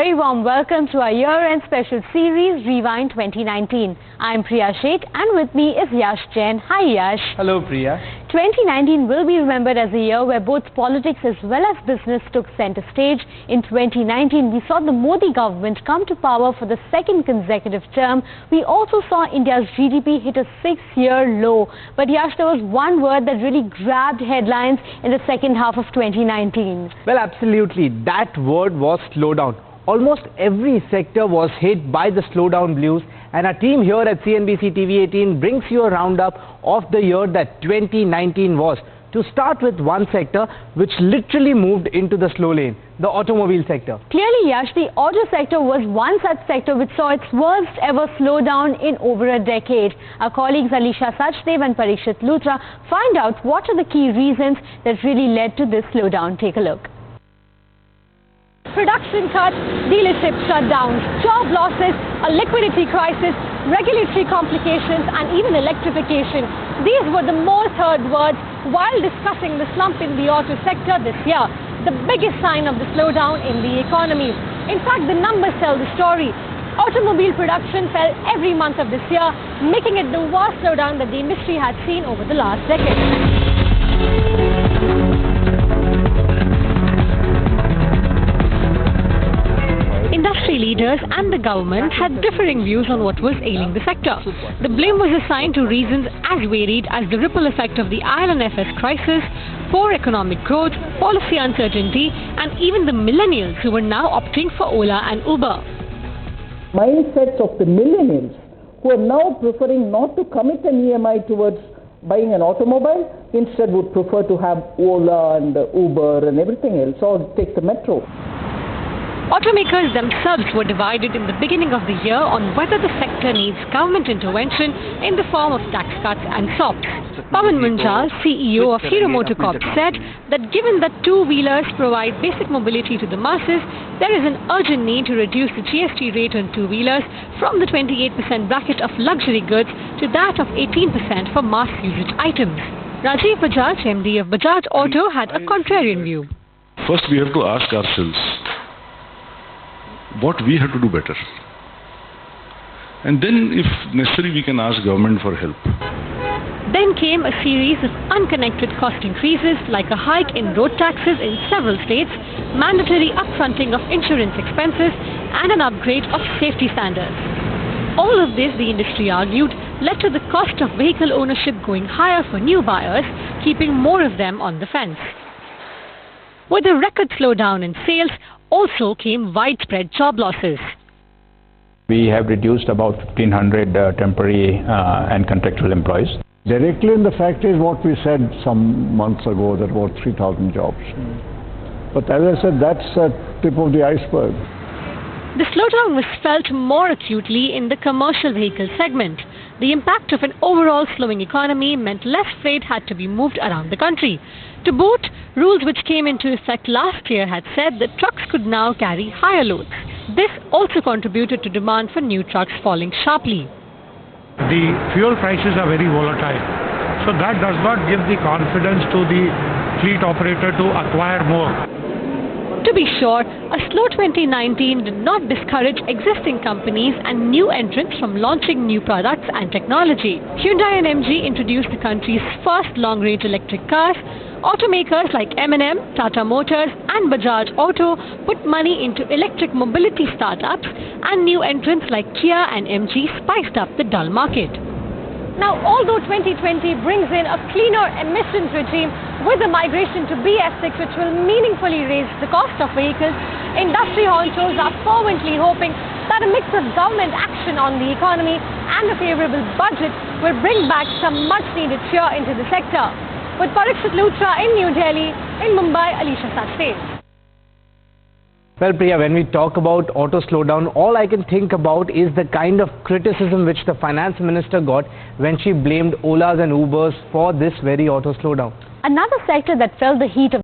very warm welcome to our year-end special series, Rewind 2019. I'm Priya Sheikh and with me is Yash Jain. Hi Yash. Hello Priya. 2019 will be remembered as a year where both politics as well as business took center stage. In 2019, we saw the Modi government come to power for the second consecutive term. We also saw India's GDP hit a 6-year low. But Yash, there was one word that really grabbed headlines in the second half of 2019. Well, absolutely. That word was slowdown. Almost every sector was hit by the slowdown blues, and our team here at CNBC TV 18 brings you a roundup of the year that 2019 was. To start with one sector which literally moved into the slow lane, the automobile sector. Clearly, Yash, the auto sector was one such sector which saw its worst ever slowdown in over a decade. Our colleagues Alisha Sachdev and Parikshit Luthra find out what are the key reasons that really led to this slowdown. Take a look. Production cuts, dealership shutdowns, job losses, a liquidity crisis, regulatory complications and even electrification. These were the most heard words while discussing the slump in the auto sector this year, the biggest sign of the slowdown in the economy. In fact, the numbers tell the story. Automobile production fell every month of this year, making it the worst slowdown that the industry had seen over the last decade. Industry leaders and the government had differing views on what was ailing the sector. The blame was assigned to reasons as varied as the ripple effect of the IL&FS crisis, poor economic growth, policy uncertainty, and even the millennials who were now opting for Ola and Uber. Mindsets of the millennials who are now preferring not to commit an EMI towards buying an automobile, instead would prefer to have Ola and Uber and everything else, or take the metro. Automakers themselves were divided in the beginning of the year on whether the sector needs government intervention in the form of tax cuts and SOPs. Pawan Munjal, CEO of Hero MotoCorp, said that given that two-wheelers provide basic mobility to the masses, there is an urgent need to reduce the GST rate on two-wheelers from the 28% bracket of luxury goods to that of 18% for mass usage items. Rajiv Bajaj, MD of Bajaj Auto, had a contrarian view. First, we have to ask ourselves what we have to do better, and then if necessary we can ask government for help. Then came a series of unconnected cost increases like a hike in road taxes in several states, mandatory upfronting of insurance expenses and an upgrade of safety standards. All of this, the industry argued, led to the cost of vehicle ownership going higher for new buyers, keeping more of them on the fence. With a record slowdown in sales, also came widespread job losses. We have reduced about 1,500 temporary and contractual employees. Directly in the factories, what we said some months ago, that about 3,000 jobs. But as I said, that's the tip of the iceberg. The slowdown was felt more acutely in the commercial vehicle segment. The impact of an overall slowing economy meant less freight had to be moved around the country. To boot, rules which came into effect last year had said that trucks could now carry higher loads. This also contributed to demand for new trucks falling sharply. The fuel prices are very volatile, so that does not give the confidence to the fleet operator to acquire more. To be sure, a slow 2019 did not discourage existing companies and new entrants from launching new products and technology. Hyundai and MG introduced the country's first long-range electric cars. Automakers like M&M, Tata Motors and Bajaj Auto put money into electric mobility startups, and new entrants like Kia and MG spiced up the dull market. Now, although 2020 brings in a cleaner emissions regime with the migration to BS6, which will meaningfully raise the cost of vehicles, industry honchos are fervently hoping that a mix of government action on the economy and a favourable budget will bring back some much-needed cheer into the sector. With Parikshit Luthra in New Delhi, in Mumbai, Alisha Sachdev. Well, Priya, when we talk about auto slowdown, all I can think about is the kind of criticism which the finance minister got when she blamed Olas and Ubers for this very auto slowdown. Another sector that felt the heat of